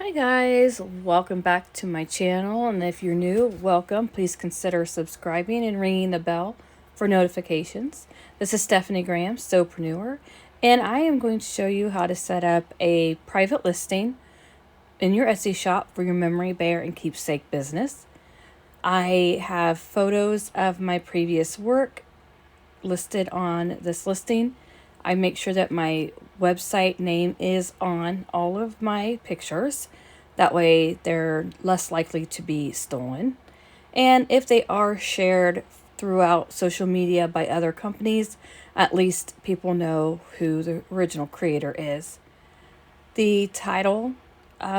Hi guys, welcome back to my channel, and if you're new, welcome. Please consider subscribing and ringing the bell for notifications. This is Stephanie Graham, Sewpreneur, and I am going to show you how to set up a private listing in your Etsy shop for your memory bear and keepsake business. I have photos of my previous work listed on this listing. I make sure that my website name is on all of my pictures. That way they're less likely to be stolen. And if they are shared throughout social media by other companies, at least people know who the original creator is. The title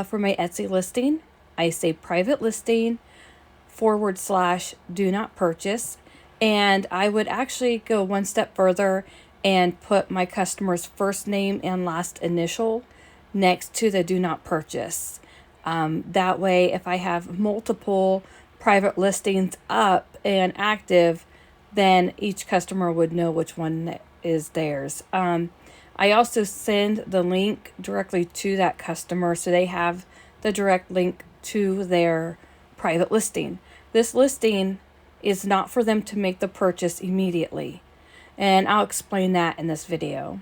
for my Etsy listing, I say private listing / do not purchase. And I would actually go one step further and put my customer's first name and last initial next to the do not purchase. That way, if I have multiple private listings up and active, then each customer would know which one is theirs. I also send the link directly to that customer so they have the direct link to their private listing. This listing is not for them to make the purchase immediately, and I'll explain that in this video.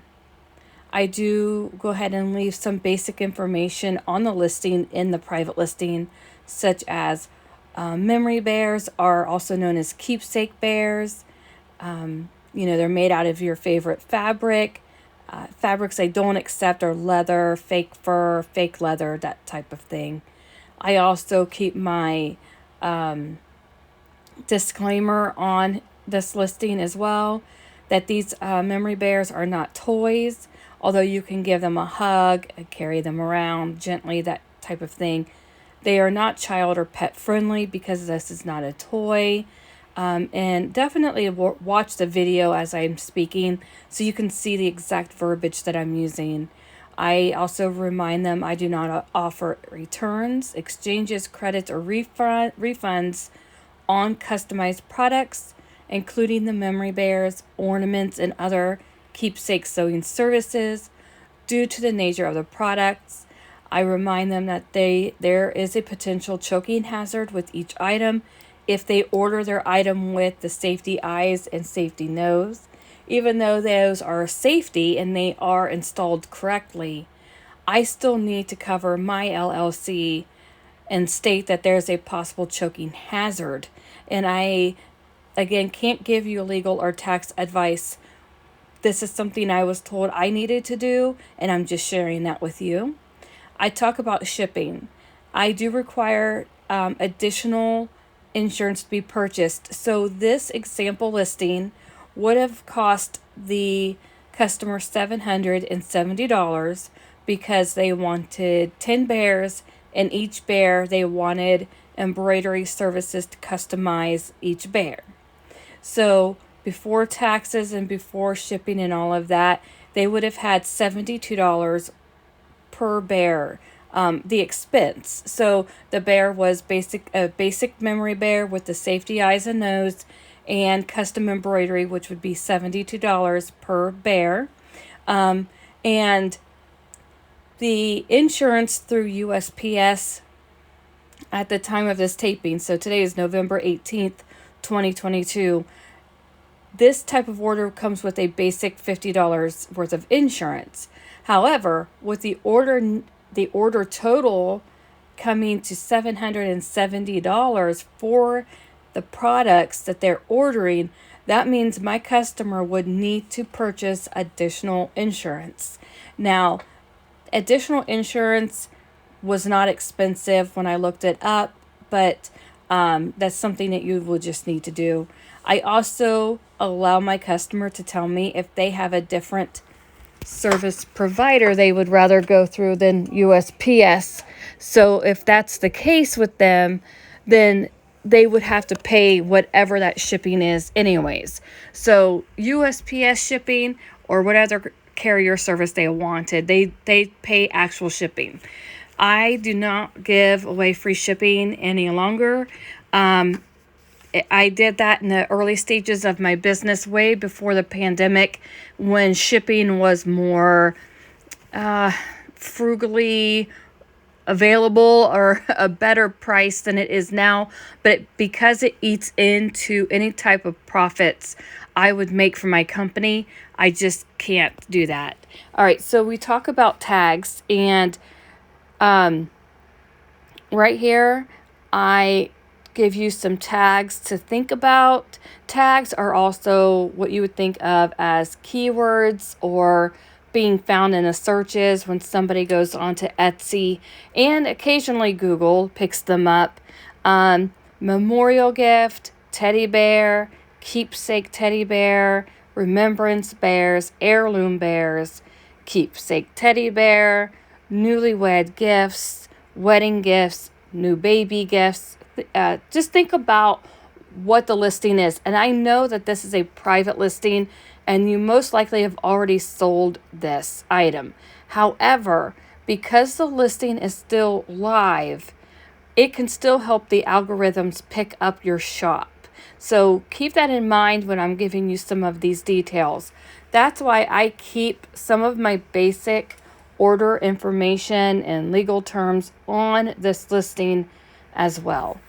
I do go ahead and leave some basic information on the listing in the private listing, such as memory bears are also known as keepsake bears. They're made out of your favorite fabric. Fabrics I don't accept are leather, fake fur, fake leather, that type of thing. I also keep my disclaimer on this listing as well, that these memory bears are not toys, although you can give them a hug, carry them around gently, that type of thing. They are not child or pet friendly because this is not a toy. And definitely watch the video as I'm speaking so you can see the exact verbiage that I'm using. I also remind them I do not offer returns, exchanges, credits, or refunds on customized products, including the memory bears, ornaments, and other keepsake sewing services. Due to the nature of the products, I remind them that there is a potential choking hazard with each item if they order their item with the safety eyes and safety nose. Even though those are safety and they are installed correctly, I still need to cover my LLC and state that there's a possible choking hazard. And I, again, can't give you legal or tax advice. This is something I was told I needed to do, and I'm just sharing that with you. I talk about shipping. I do require additional insurance to be purchased. So this example listing would have cost the customer $770 because they wanted 10 bears, and each bear they wanted embroidery services to customize each bear. So before taxes and before shipping and all of that, they would have had $72 per bear, the expense. So the bear was a basic memory bear with the safety eyes and nose and custom embroidery, which would be $72 per bear. And the insurance through USPS at the time of this taping, so today is November 18th, 2022, this type of order comes with a basic $50 worth of insurance. However, with the order total coming to $770 for the products that they're ordering, that means my customer would need to purchase additional insurance. Now, additional insurance was not expensive when I looked it up, but that's something that you will just need to do. I also allow my customer to tell me if they have a different service provider they would rather go through than USPS. So if that's the case with them, then they would have to pay whatever that shipping is anyways. So USPS shipping or whatever carrier service they wanted, they pay actual shipping. I do not give away free shipping any longer. I did that in the early stages of my business way before the pandemic, when shipping was more frugally available or a better price than it is now, but because it eats into any type of profits I would make for my company, I just can't do that. All right, so we talk about tags, and right here, I give you some tags to think about. Tags are also what you would think of as keywords or being found in the searches when somebody goes onto Etsy, and occasionally Google picks them up. Memorial gift, teddy bear, keepsake teddy bear, remembrance bears, heirloom bears, keepsake teddy bear, newlywed gifts, wedding gifts, new baby gifts. Just think about what the listing is. And I know that this is a private listing and you most likely have already sold this item. However, because the listing is still live, it can still help the algorithms pick up your shop. So keep that in mind when I'm giving you some of these details. That's why I keep some of my basic order information and legal terms on this listing as well.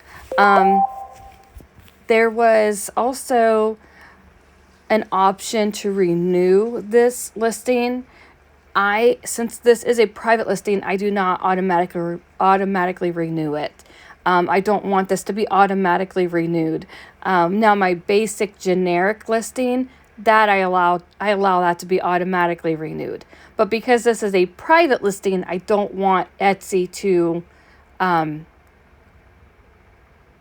There was also an option to renew this listing. Since this is a private listing, I do not automatically renew it. I don't want this to be automatically renewed. Now my basic generic listing, that I allow that to be automatically renewed. But because this is a private listing, I don't want Etsy to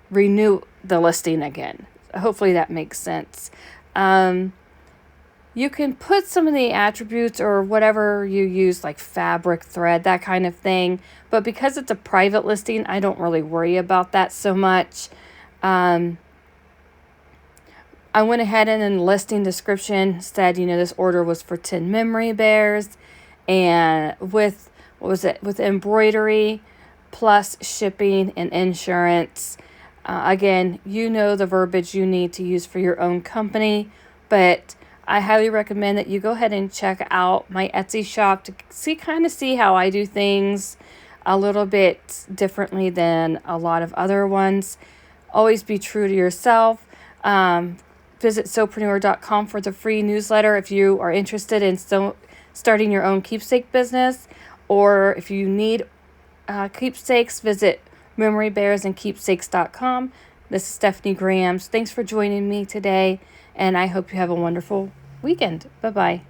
renew the listing again. Hopefully that makes sense. You can put some of the attributes or whatever you use, like fabric, thread, that kind of thing. But because it's a private listing, I don't really worry about that so much. I went ahead and in the listing description said, this order was for 10 memory bears and with embroidery plus shipping and insurance. Again, the verbiage you need to use for your own company, but I highly recommend that you go ahead and check out my Etsy shop to see how I do things a little bit differently than a lot of other ones. Always be true to yourself. Visit sewpreneur.com for the free newsletter if you are interested in starting your own keepsake business, or if you need keepsakes, visit memorybearsandkeepsakes.com. This is Stephanie Grams. Thanks for joining me today, and I hope you have a wonderful weekend. Bye-bye.